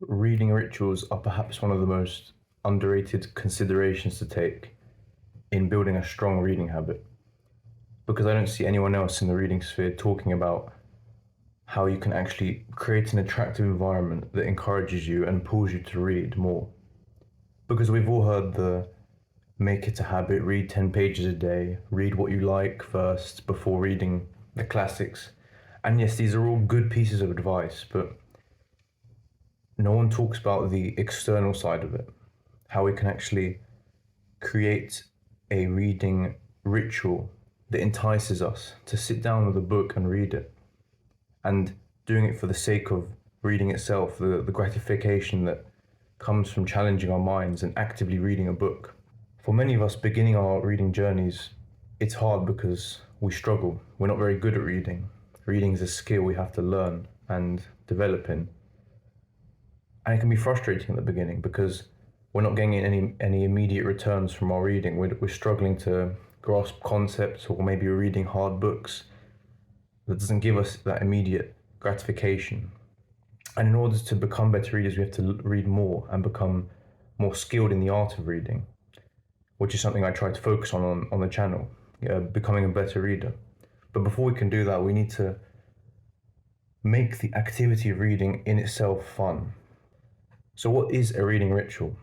Reading rituals are perhaps one of the most underrated considerations to take in building a strong reading habit, because I don't see anyone else in the reading sphere talking about how you can actually create an attractive environment that encourages you and pulls you to read more. Because we've all heard the make it a habit, read 10 pages a day, read what you like first before reading the classics. And yes, these are all good pieces of advice, but no one talks about the external side of it, how we can actually create a reading ritual that entices us to sit down with a book and read it, and doing it for the sake of reading itself, the gratification that comes from challenging our minds and actively reading a book. For many of us beginning our reading journeys, it's hard because we struggle. We're not very good at reading. Reading is a skill we have to learn and develop in. And it can be frustrating at the beginning because we're not getting any immediate returns from our reading. We're struggling to grasp concepts, or maybe we're reading hard books that doesn't give us that immediate gratification. And in order to become better readers, we have to read more and become more skilled in the art of reading, which is something I try to focus on the channel, becoming a better reader. But before we can do that, we need to make the activity of reading in itself fun. So what is a reading ritual?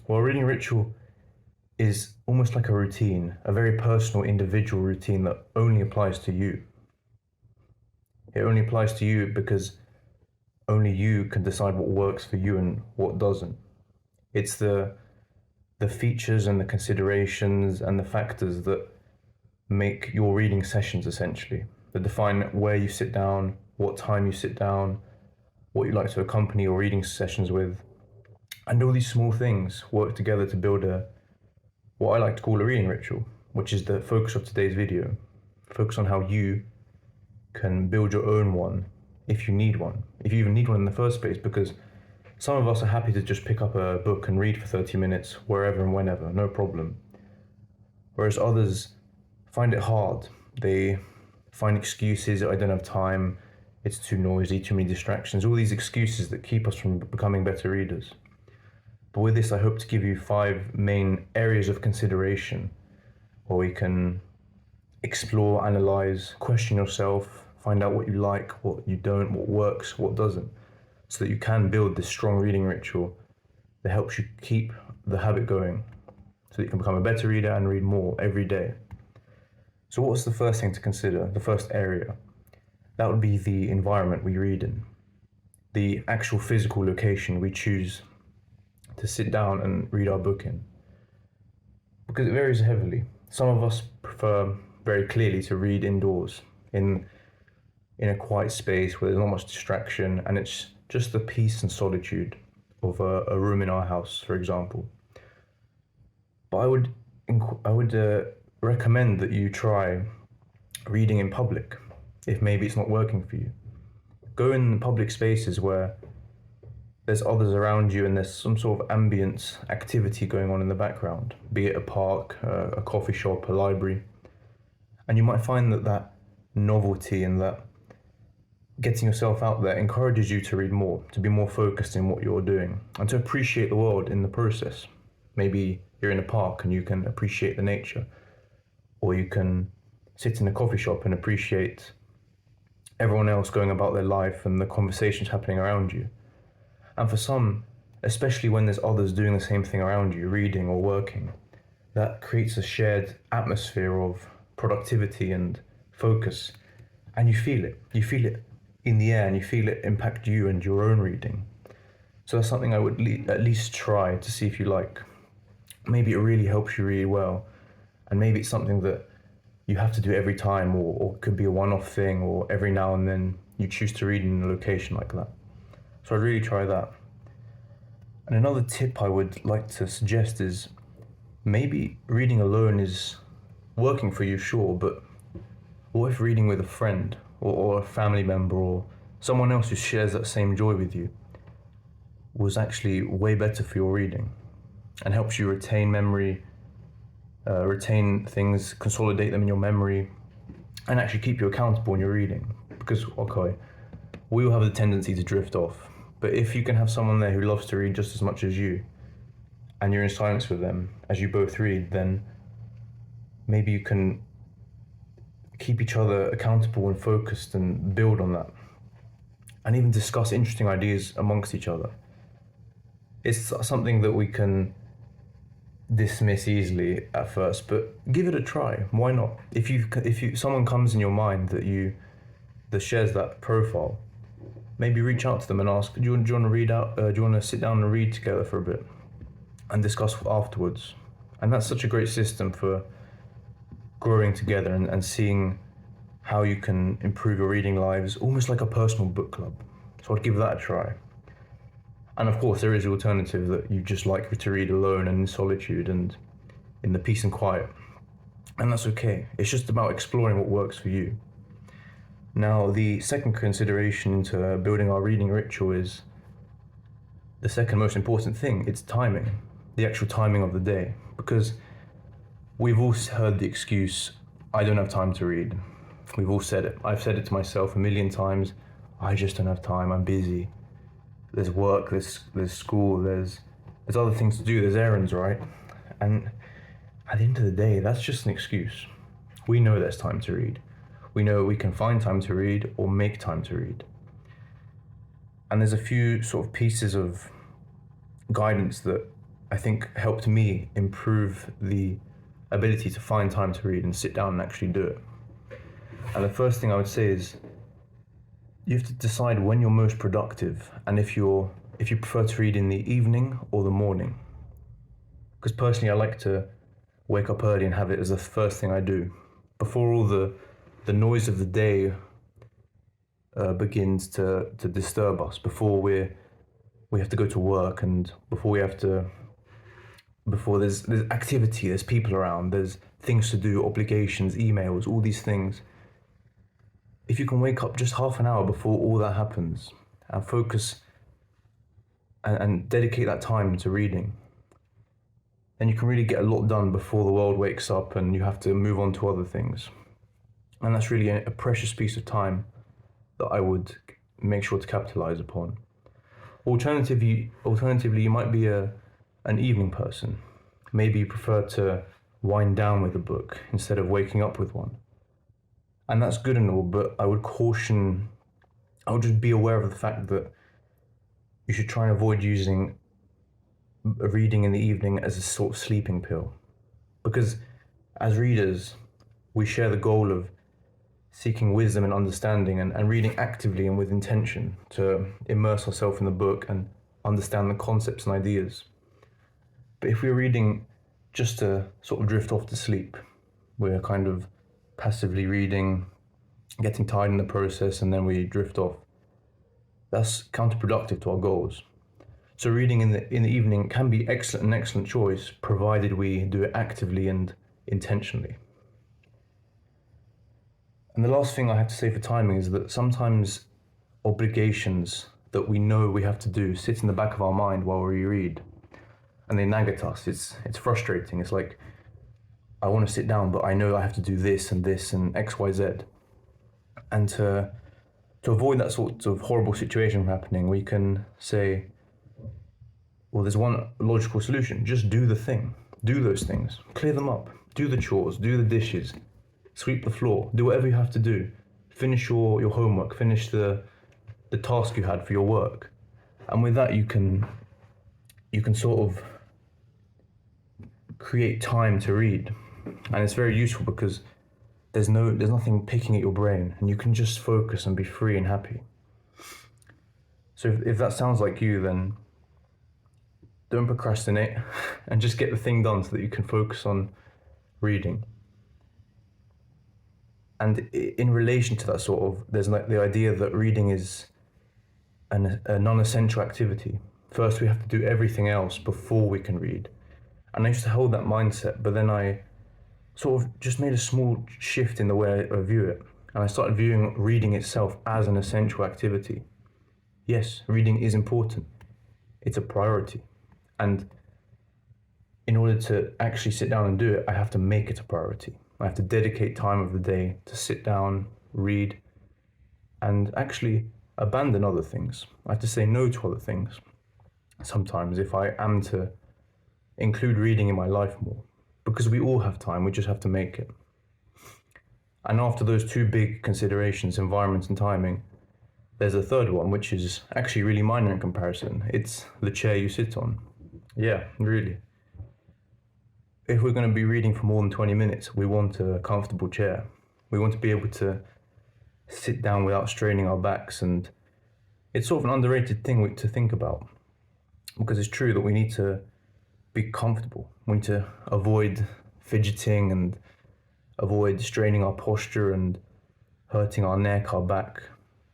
Well, a reading ritual is almost like a routine, a very personal, individual routine that only applies to you. It only applies to you because only you can decide what works for you and what doesn't. It's the features and the considerations and the factors that make your reading sessions, essentially, that define where you sit down, what time you sit down, what you like to accompany your reading sessions with. And all these small things work together to build what I like to call a reading ritual, which is the focus of today's video. Focus on how you can build your own one if you need one, if you even need one in the first place, because some of us are happy to just pick up a book and read for 30 minutes wherever and whenever, no problem. Whereas others find it hard. They find excuses: I don't have time, it's too noisy, too many distractions, all these excuses that keep us from becoming better readers. But with this, I hope to give you 5 main areas of consideration where we can explore, analyze, question yourself, find out what you like, what you don't, what works, what doesn't, so that you can build this strong reading ritual that helps you keep the habit going, so that you can become a better reader and read more every day. So what's the first thing to consider, the first area? That would be the environment we read in, the actual physical location we choose to sit down and read our book in, because it varies heavily. Some of us prefer very clearly to read indoors, in a quiet space where there's not much distraction, and it's just the peace and solitude of a room in our house, for example. But I would recommend that you try reading in public, if maybe it's not working for you. Go in public spaces where there's others around you and there's some sort of ambient activity going on in the background, be it a park, a coffee shop, a library. And you might find that novelty and that getting yourself out there encourages you to read more, to be more focused in what you're doing, and to appreciate the world in the process. Maybe you're in a park and you can appreciate the nature, or you can sit in a coffee shop and appreciate everyone else going about their life and the conversations happening around you. And for some, especially when there's others doing the same thing around you, reading or working, that creates a shared atmosphere of productivity and focus. And you feel it. You feel it in the air, and you feel it impact you and your own reading. So that's something I would at least try to see if you like. Maybe it really helps you read well, and maybe it's something that you have to do every time, or could be a one-off thing, or every now and then you choose to read in a location like that. So I'd really try that. And another tip I would like to suggest is maybe reading alone is working for you, sure, but what if reading with a friend or a family member or someone else who shares that same joy with you was actually way better for your reading and helps you retain memory, retain things, consolidate them in your memory, and actually keep you accountable in your reading? Because, okay, we all have the tendency to drift off. But if you can have someone there who loves to read just as much as you, and you're in silence with them as you both read, then maybe you can keep each other accountable and focused and build on that. And even discuss interesting ideas amongst each other. It's something that we can dismiss easily at first, but give it a try. Why not? If someone comes in your mind that shares that profile, maybe reach out to them and ask, do you want to read out? Do you want to sit down and read together for a bit, and discuss afterwards? And that's such a great system for growing together and seeing how you can improve your reading lives, almost like a personal book club. So I'd give that a try. And of course, there is the alternative that you just like to read alone and in solitude and in the peace and quiet. And that's okay. It's just about exploring what works for you. Now, the second consideration into building our reading ritual is the second most important thing. It's timing, the actual timing of the day. Because we've all heard the excuse, I don't have time to read. We've all said it. I've said it to myself a million times. I just don't have time. I'm busy. There's work, there's school, there's other things to do, there's errands, right? And at the end of the day, that's just an excuse. We know there's time to read. We know we can find time to read or make time to read. And there's a few sort of pieces of guidance that I think helped me improve the ability to find time to read and sit down and actually do it. And the first thing I would say is, you have to decide when you're most productive and if you prefer to read in the evening or the morning. Because personally, I like to wake up early and have it as the first thing I do, before all the noise of the day begins to disturb us, before we have to go to work, and before there's activity, there's people around, there's things to do, obligations, emails, all these things. If you can wake up just half an hour before all that happens and focus and dedicate that time to reading, then you can really get a lot done before the world wakes up and you have to move on to other things. And that's really a precious piece of time that I would make sure to capitalize upon. Alternatively, you might be an evening person. Maybe you prefer to wind down with a book instead of waking up with one. And that's good and all, but I would just be aware of the fact that you should try and avoid using reading in the evening as a sort of sleeping pill. Because as readers, we share the goal of seeking wisdom and understanding and reading actively and with intention to immerse ourselves in the book and understand the concepts and ideas. But if we're reading just to sort of drift off to sleep, we're kind of passively reading, getting tired in the process, and then we drift off. That's counterproductive to our goals. So reading in the evening can be an excellent choice, provided we do it actively and intentionally. And the last thing I have to say for timing is that sometimes obligations that we know we have to do sit in the back of our mind while we read, and they nag at us. It's frustrating. It's like, I want to sit down, but I know I have to do this and X, Y, Z. And to avoid that sort of horrible situation from happening, we can say, well, there's one logical solution. Just do the thing. Do those things. Clear them up. Do the chores. Do the dishes. Sweep the floor. Do whatever you have to do. Finish your homework. Finish the task you had for your work. And with that, you can sort of create time to read. And it's very useful because there's nothing picking at your brain, and you can just focus and be free and happy. So if that sounds like you, then don't procrastinate and just get the thing done so that you can focus on reading. And in relation to that there's like the idea that reading is a non-essential activity. First, we have to do everything else before we can read. And I used to hold that mindset, but then I sort of just made a small shift in the way I view it. And I started viewing reading itself as an essential activity. Yes, reading is important. It's a priority. And in order to actually sit down and do it, I have to make it a priority. I have to dedicate time of the day to sit down, read. And actually, abandon other things. I have to say no to other things sometimes if I am to include reading in my life more, because we all have time, we just have to make it. And after those two big considerations, environment and timing, there's a third one, which is actually really minor in comparison. It's the chair you sit on. Yeah, really. If we're going to be reading for more than 20 minutes, we want a comfortable chair. We want to be able to sit down without straining our backs, and it's sort of an underrated thing to think about, because it's true that we need to be comfortable. We need to avoid fidgeting and avoid straining our posture and hurting our neck, our back.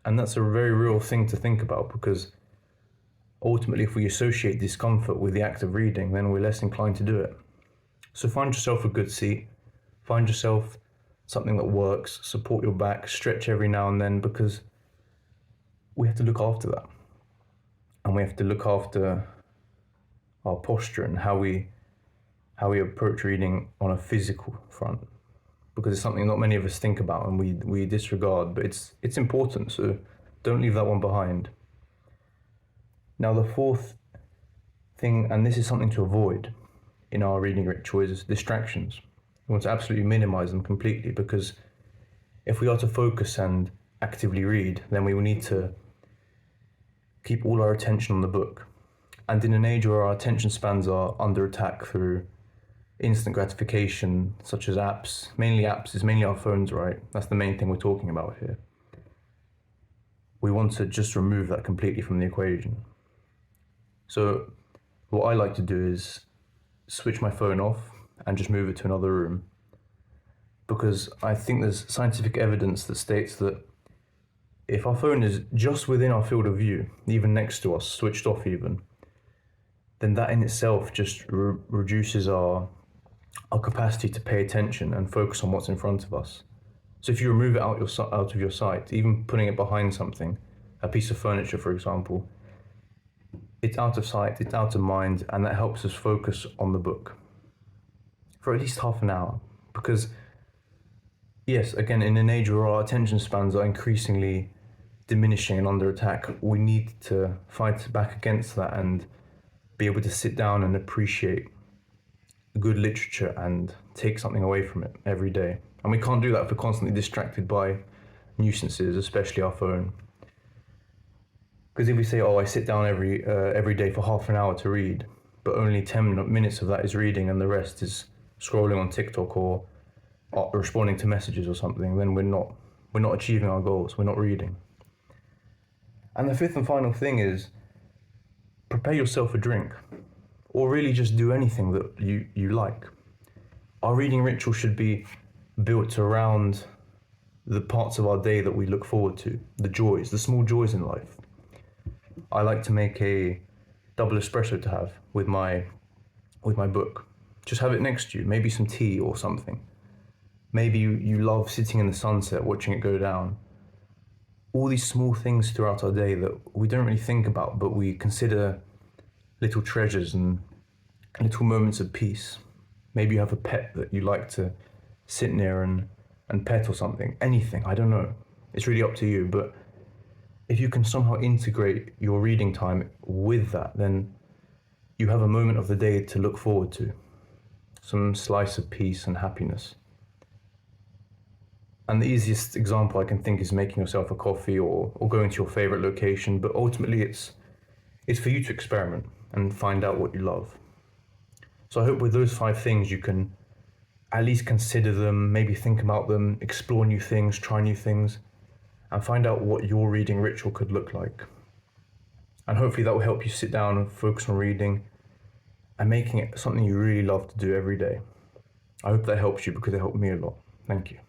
And that's a very real thing to think about, because ultimately if we associate discomfort with the act of reading, then we're less inclined to do it. So find yourself a good seat, find yourself something that works, support your back, stretch every now and then, because we have to look after that. And we have to look after our posture and how we approach reading on a physical front, because it's something not many of us think about and we disregard, but it's important, so don't leave that one behind. Now the fourth thing, and this is something to avoid in our reading ritual, is distractions. We want to absolutely minimize them completely, because if we are to focus and actively read, then we will need to keep all our attention on the book. And in an age where our attention spans are under attack through instant gratification, such as apps, it's mainly our phones, right? That's the main thing we're talking about here. We want to just remove that completely from the equation. So what I like to do is switch my phone off and just move it to another room, because I think there's scientific evidence that states that if our phone is just within our field of view, even next to us, switched off even, then that in itself just reduces our capacity to pay attention and focus on what's in front of us. So if you remove it out of your sight, even putting it behind something, a piece of furniture for example, it's out of sight, it's out of mind, and that helps us focus on the book for at least half an hour. Because yes, again, in an age where our attention spans are increasingly diminishing and under attack, we need to fight back against that and be able to sit down and appreciate good literature and take something away from it every day. And we can't do that if we're constantly distracted by nuisances, especially our phone. Because if we say, I sit down every day for half an hour to read, but only 10 minutes of that is reading and the rest is scrolling on TikTok or responding to messages or something, then we're not achieving our goals, we're not reading. And the fifth and final thing is prepare yourself a drink, or really just do anything that you like. Our reading ritual should be built around the parts of our day that we look forward to, the joys, the small joys in life. I like to make a double espresso to have with my book. Just have it next to you, maybe some tea or something. Maybe you love sitting in the sunset, watching it go down. All these small things throughout our day that we don't really think about, but we consider little treasures and little moments of peace. Maybe you have a pet that you like to sit near and pet or something. Anything, I don't know. It's really up to you, but if you can somehow integrate your reading time with that, then you have a moment of the day to look forward to. Some slice of peace and happiness. And the easiest example I can think is making yourself a coffee or going to your favorite location, but ultimately it's for you to experiment and find out what you love. So I hope with those 5 things you can at least consider them, maybe think about them, explore new things, try new things, and find out what your reading ritual could look like. And hopefully that will help you sit down and focus on reading and making it something you really love to do every day. I hope that helps you, because it helped me a lot. Thank you.